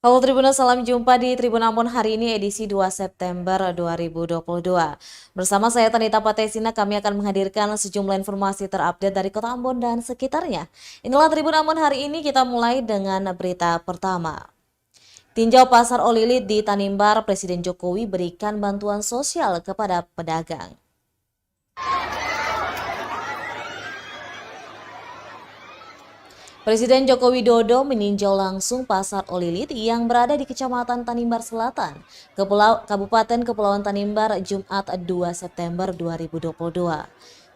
Halo Tribuners, salam jumpa di Tribun Ambon hari ini edisi 2 September 2022. Bersama saya Tanita Patesina, kami akan menghadirkan sejumlah informasi terupdate dari Kota Ambon dan sekitarnya. Inilah Tribun Ambon hari ini, kita mulai dengan berita pertama. Tinjau pasar Olilit di Tanimbar, Presiden Jokowi berikan bantuan sosial kepada pedagang. Presiden Joko Widodo meninjau langsung pasar Olilit yang berada di Kecamatan Tanimbar Selatan, Kabupaten Kepulauan Tanimbar, Jumat 2 September 2022.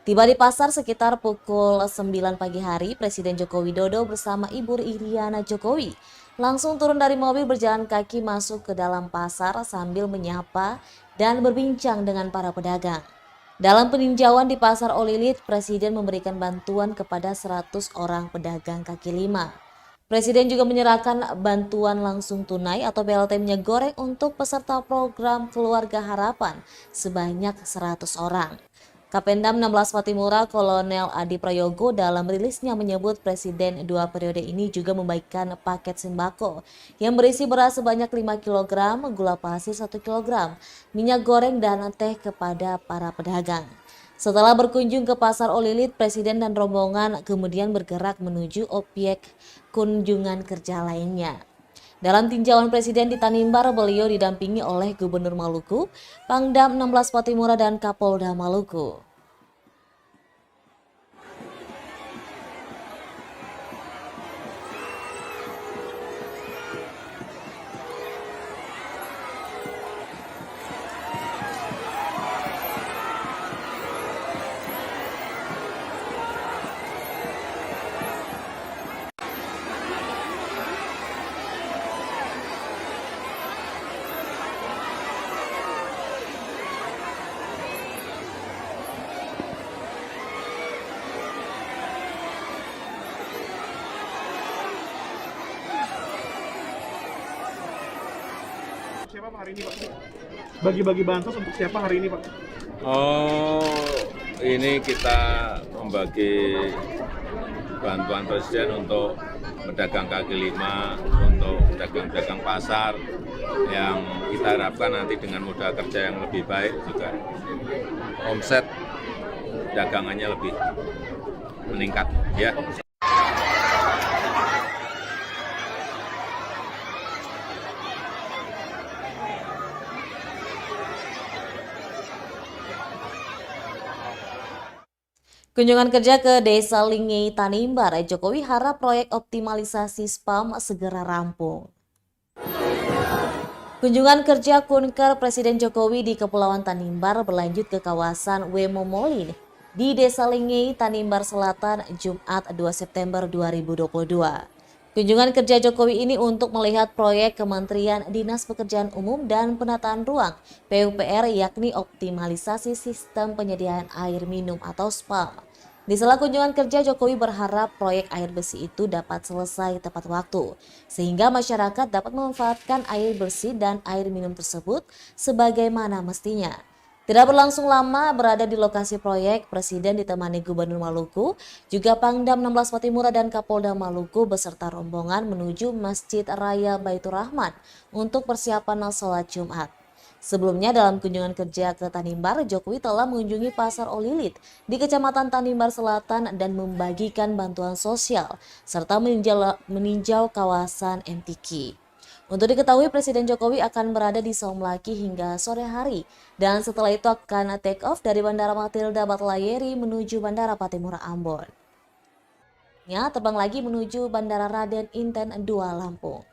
Tiba di pasar sekitar pukul 9 pagi hari, Presiden Joko Widodo bersama Ibu Iriana Jokowi langsung turun dari mobil berjalan kaki masuk ke dalam pasar sambil menyapa dan berbincang dengan para pedagang. Dalam peninjauan di Pasar Olilit, Presiden memberikan bantuan kepada 100 orang pedagang kaki lima. Presiden juga menyerahkan bantuan langsung tunai atau BLT minyak goreng untuk peserta program Keluarga Harapan sebanyak 100 orang. Kapendam 16 Patimura Kolonel Adi Prayogo dalam rilisnya menyebut Presiden 2 periode ini juga membagikan paket sembako yang berisi beras sebanyak 5 kg, gula pasir 1 kg, minyak goreng dan teh kepada para pedagang. Setelah berkunjung ke Pasar Olilit, Presiden dan rombongan kemudian bergerak menuju objek kunjungan kerja lainnya. Dalam tinjauan Presiden di Tanimbar, beliau didampingi oleh Gubernur Maluku, Pangdam 16 Patimura dan Kapolda Maluku. Siapa Pak hari ini Pak? Bagi-bagi bansos untuk siapa hari ini Pak? Oh, ini kita membagi bantuan Presiden untuk pedagang kaki lima, untuk pedagang-pedagang pasar yang kita harapkan nanti dengan modal kerja yang lebih baik juga omset dagangannya lebih meningkat ya. Kunjungan kerja ke Desa Lingei Tanimbar, Jokowi harap proyek optimalisasi spam segera rampung. Kunjungan kerja Kunker Presiden Jokowi di Kepulauan Tanimbar berlanjut ke kawasan Wemomolin di Desa Lingei Tanimbar Selatan, Jumat 2 September 2022. Kunjungan kerja Jokowi ini untuk melihat proyek Kementerian Dinas Pekerjaan Umum dan Penataan Ruang (PUPR) yakni optimalisasi sistem penyediaan air minum atau SPAM. Di sela kunjungan kerja, Jokowi berharap proyek air bersih itu dapat selesai tepat waktu, sehingga masyarakat dapat memanfaatkan air bersih dan air minum tersebut sebagaimana mestinya. Tidak berlangsung lama berada di lokasi proyek, Presiden ditemani Gubernur Maluku, juga Pangdam 16 Patimura dan Kapolda Maluku beserta rombongan menuju Masjid Raya Baitur Rahman untuk persiapan sholat Jumat. Sebelumnya dalam kunjungan kerja ke Tanimbar, Jokowi telah mengunjungi Pasar Olilit di Kecamatan Tanimbar Selatan dan membagikan bantuan sosial, serta meninjau kawasan MTQ. Untuk diketahui, Presiden Jokowi akan berada di Saumlaki hingga sore hari, dan setelah itu akan take off dari Bandara Matilda Batlayeri menuju Bandara Patimura Ambon. Terbang lagi menuju Bandara Raden Inten II Lampung.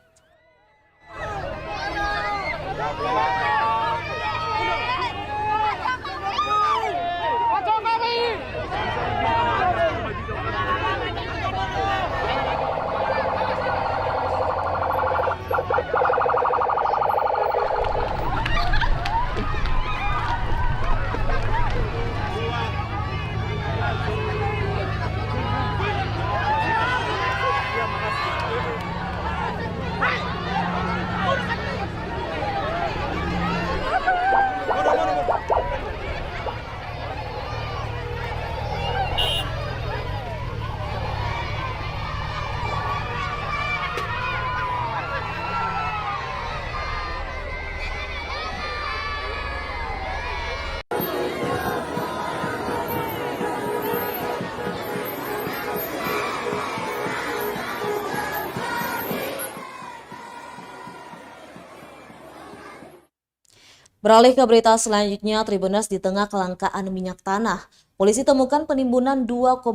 Beralih ke berita selanjutnya, Tribuners, di tengah kelangkaan minyak tanah, polisi temukan penimbunan 2,4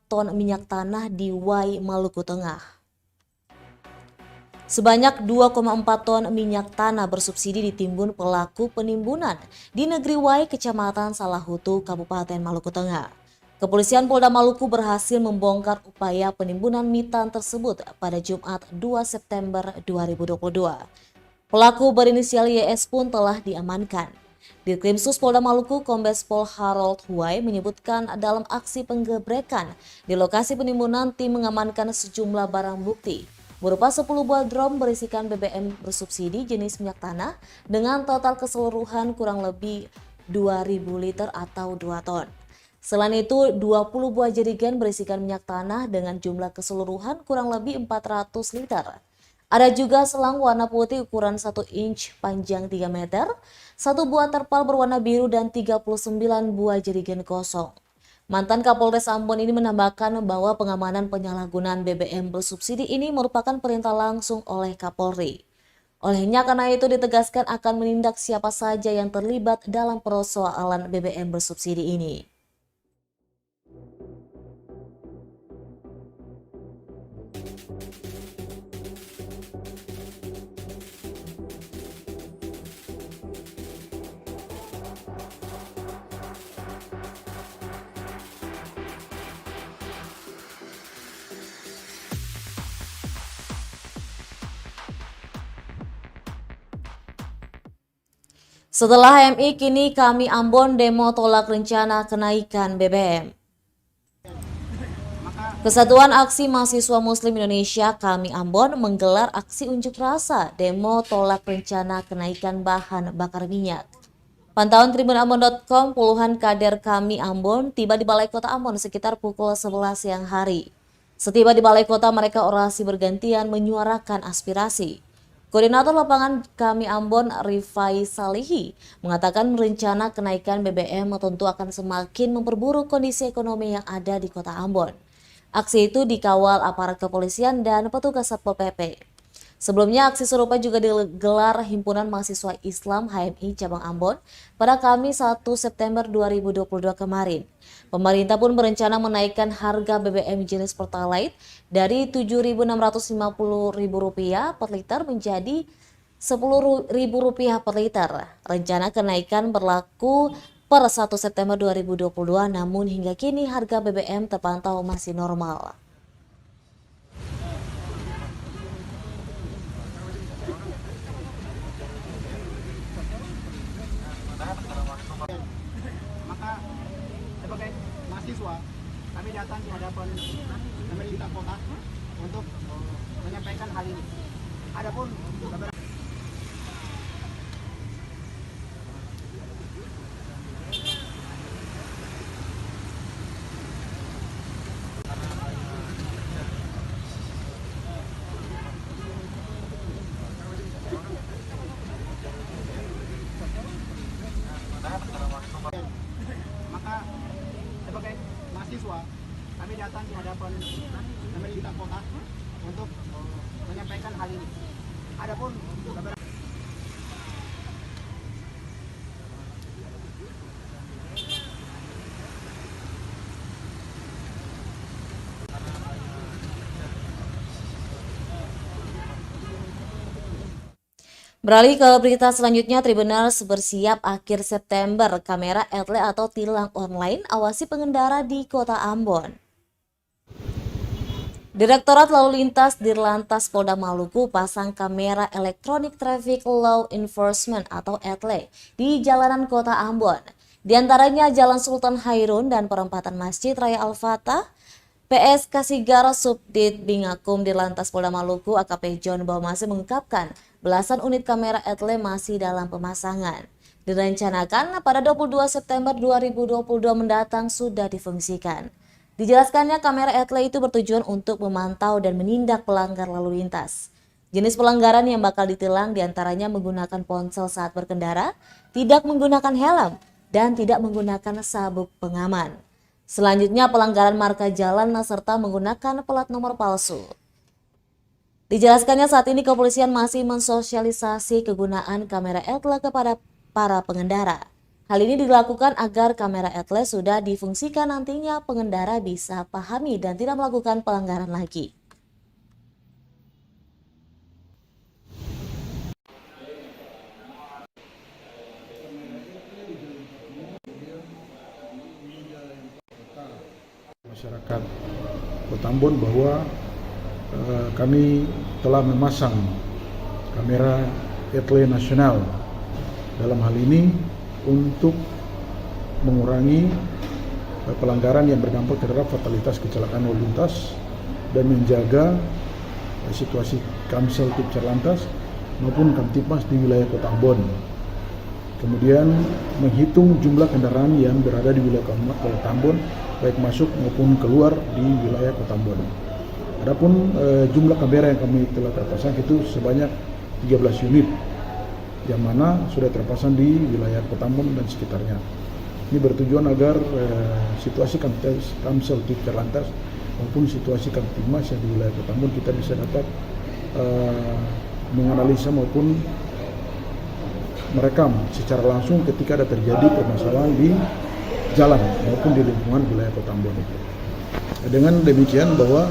ton minyak tanah di Wai, Maluku Tengah. Sebanyak 2,4 ton minyak tanah bersubsidi ditimbun pelaku penimbunan di negeri Wai, Kecamatan Salahutu, Kabupaten Maluku Tengah. Kepolisian Polda Maluku berhasil membongkar upaya penimbunan mitan tersebut pada Jumat 2 September 2022. Pelaku berinisial YS pun telah diamankan. Ditkrimsus Polda Maluku Kombes Pol Harold Huai menyebutkan dalam aksi penggebrekan di lokasi penimbunan, tim mengamankan sejumlah barang bukti berupa 10 buah drum berisikan BBM bersubsidi jenis minyak tanah dengan total keseluruhan kurang lebih 2.000 liter atau 2 ton. Selain itu, 20 buah jerigen berisikan minyak tanah dengan jumlah keseluruhan kurang lebih 400 liter. Ada juga selang warna putih ukuran 1 inch panjang 3 meter, 1 buah terpal berwarna biru dan 39 buah jerigen kosong. Mantan Kapolres Ambon ini menambahkan bahwa pengamanan penyalahgunaan BBM bersubsidi ini merupakan perintah langsung oleh Kapolri. Olehnya karena itu ditegaskan akan menindak siapa saja yang terlibat dalam persoalan BBM bersubsidi ini. Setelah HMI, kini Kami Ambon demo tolak rencana kenaikan BBM. Kesatuan Aksi Mahasiswa Muslim Indonesia Kami Ambon menggelar aksi unjuk rasa demo tolak rencana kenaikan bahan bakar minyak. Pantauan tribunambon.com, puluhan kader Kami Ambon tiba di Balai Kota Ambon sekitar pukul 11 siang hari. Setiba di Balai Kota, mereka orasi bergantian menyuarakan aspirasi. Koordinator lapangan Kami Ambon, Rifai Salihi, mengatakan rencana kenaikan BBM tentu akan semakin memperburuk kondisi ekonomi yang ada di Kota Ambon. Aksi itu dikawal aparat kepolisian dan petugas Satpol PP. Sebelumnya, aksi serupa juga digelar Himpunan Mahasiswa Islam HMI Cabang Ambon pada Kamis 1 September 2022 kemarin. Pemerintah pun berencana menaikkan harga BBM jenis Pertalite dari Rp7.650.000 per liter menjadi Rp10.000 per liter. Rencana kenaikan berlaku per 1 September 2022, namun hingga kini harga BBM terpantau masih normal. Maka sebagai mahasiswa kami datang di hadapan pemerintah kota untuk menyampaikan hal ini. Adapun beberapa maka sebagai mahasiswa kami datang di hadapan pemerintah kota untuk menyampaikan hal ini. Adapun beberapa Beralih ke berita selanjutnya, Tribuners, bersiap akhir September, kamera etle atau tilang online awasi pengendara di Kota Ambon. Direktorat Lalu Lintas Dirlantas Polda Maluku pasang kamera Electronic Traffic Law Enforcement atau ETLE di jalanan Kota Ambon. Di antaranya Jalan Sultan Hairun dan perempatan Masjid Raya Al-Fatah. PS Kasigar Subdit Bingakum Dirlantas Polda Maluku AKP John Bawmase mengungkapkan belasan unit kamera ETLE masih dalam pemasangan. Direncanakan pada 22 September 2022 mendatang sudah difungsikan. Dijelaskannya kamera ETLE itu bertujuan untuk memantau dan menindak pelanggar lalu lintas. Jenis pelanggaran yang bakal ditilang diantaranya menggunakan ponsel saat berkendara, tidak menggunakan helm, dan tidak menggunakan sabuk pengaman. Selanjutnya pelanggaran marka jalan serta menggunakan plat nomor palsu. Dijelaskannya saat ini kepolisian masih mensosialisasi kegunaan kamera ETLE kepada para pengendara. Hal ini dilakukan agar kamera atlas sudah difungsikan nantinya pengendara bisa pahami dan tidak melakukan pelanggaran lagi. Masyarakat Kota Ambon bahwa kami telah memasang kamera etle nasional dalam hal ini untuk mengurangi pelanggaran yang berdampak terhadap fatalitas kecelakaan lalu lintas dan menjaga situasi Kamsel Tipcar Lantas maupun Kamtipmas di wilayah Kota Ambon. Kemudian menghitung jumlah kendaraan yang berada di wilayah Kota Ambon baik masuk maupun keluar di wilayah Kota Ambon. Adapun jumlah kamera yang kami telah terpasang itu sebanyak 13 unit yang mana sudah terpasang di wilayah Kota Ambon dan sekitarnya. Ini bertujuan agar situasi Kamsel Tipcar Lantas maupun situasi Kamtipmas yang di wilayah Kota Ambon kita bisa dapat menganalisa maupun merekam secara langsung ketika ada terjadi permasalahan di jalan maupun di lingkungan wilayah Kota Ambon itu. Dengan demikian bahwa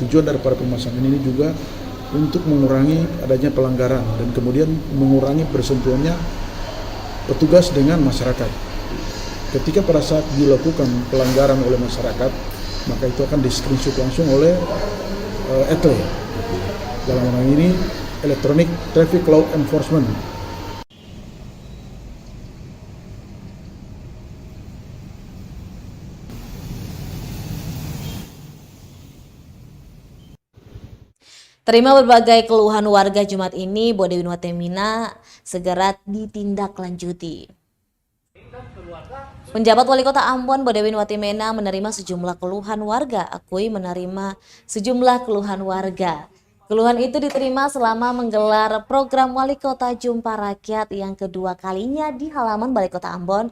tujuan daripada pemasangan ini juga untuk mengurangi adanya pelanggaran dan kemudian mengurangi bersentuhannya petugas dengan masyarakat. Ketika pada saat dilakukan pelanggaran oleh masyarakat, maka itu akan di-screenshot langsung oleh etle. Dalam hal ini Electronic Traffic Law Enforcement. Terima berbagai keluhan warga Jumat ini, Bodewin Watemina segera ditindaklanjuti. Penjabat Wali Kota Ambon, Bodewin Watemina menerima sejumlah keluhan warga. Akui menerima sejumlah keluhan warga. Keluhan itu diterima selama menggelar program Wali Kota Jumpa Rakyat yang kedua kalinya di halaman Balai Kota Ambon,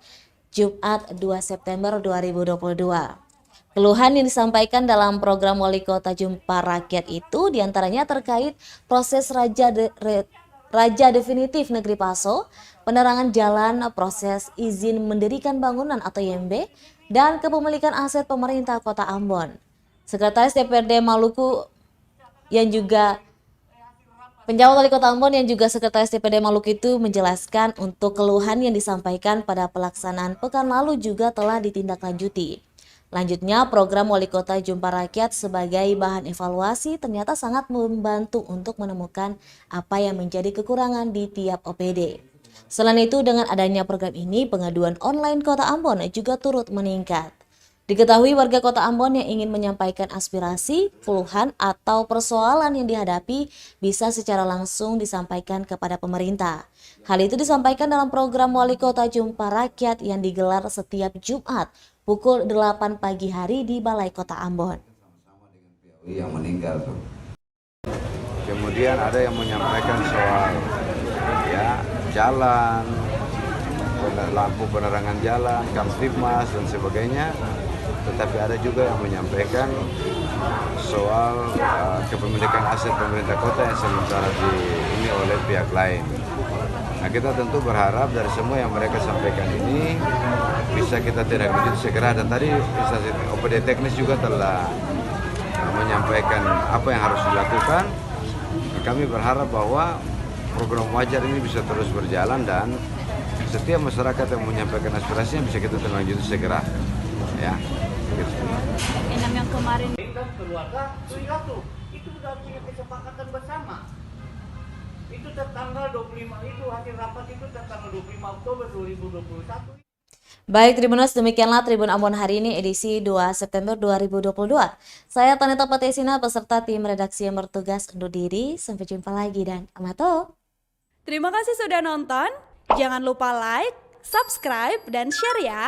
Jumat 2 September 2022. Keluhan yang disampaikan dalam program Wali Kota Jumpa Rakyat itu diantaranya terkait proses Raja Definitif Negeri Paso, penerangan jalan, proses izin mendirikan bangunan atau IMB, dan kepemilikan aset pemerintah Kota Ambon. Sekretaris DPRD Maluku yang juga penjabat Wali Kota Ambon yang juga Sekretaris DPRD Maluku itu menjelaskan untuk keluhan yang disampaikan pada pelaksanaan pekan lalu juga telah ditindaklanjuti. Lanjutnya, program Wali Kota Jumpa Rakyat sebagai bahan evaluasi ternyata sangat membantu untuk menemukan apa yang menjadi kekurangan di tiap OPD. Selain itu, dengan adanya program ini, pengaduan online Kota Ambon juga turut meningkat. Diketahui warga Kota Ambon yang ingin menyampaikan aspirasi, keluhan, atau persoalan yang dihadapi bisa secara langsung disampaikan kepada pemerintah. Hal itu disampaikan dalam program Wali Kota Jumpa Rakyat yang digelar setiap Jumat pukul 8 pagi hari di Balai Kota Ambon. Yang meninggal tuh. Kemudian ada yang menyampaikan soal jalan, lampu penerangan jalan, Kamtipmas dan sebagainya. Tetapi ada juga yang menyampaikan soal kepemilikan aset pemerintah kota yang sementara ini oleh pihak lain. Nah, kita tentu berharap dari semua yang mereka sampaikan ini bisa kita tindak lanjut segera, dan tadi instansi OPD teknis juga telah menyampaikan apa yang harus dilakukan. Kami berharap bahwa program wajar ini bisa terus berjalan dan setiap masyarakat yang menyampaikan aspirasinya bisa kita tindak lanjut segera. Ya. Enam yang kemarin dan keluarga itu sudah punya kesepakatan bersama. Itu tertanggal 25 itu hasil rapat itu tertanggal 25 Oktober 2021. Baik Tribuners, demikianlah Tribun Ambon hari ini edisi 2 September 2022. Saya Tanita Patesina beserta tim redaksi yang bertugas undur diri. Sampai jumpa lagi dan amato. Terima kasih sudah nonton. Jangan lupa like, subscribe, dan share ya.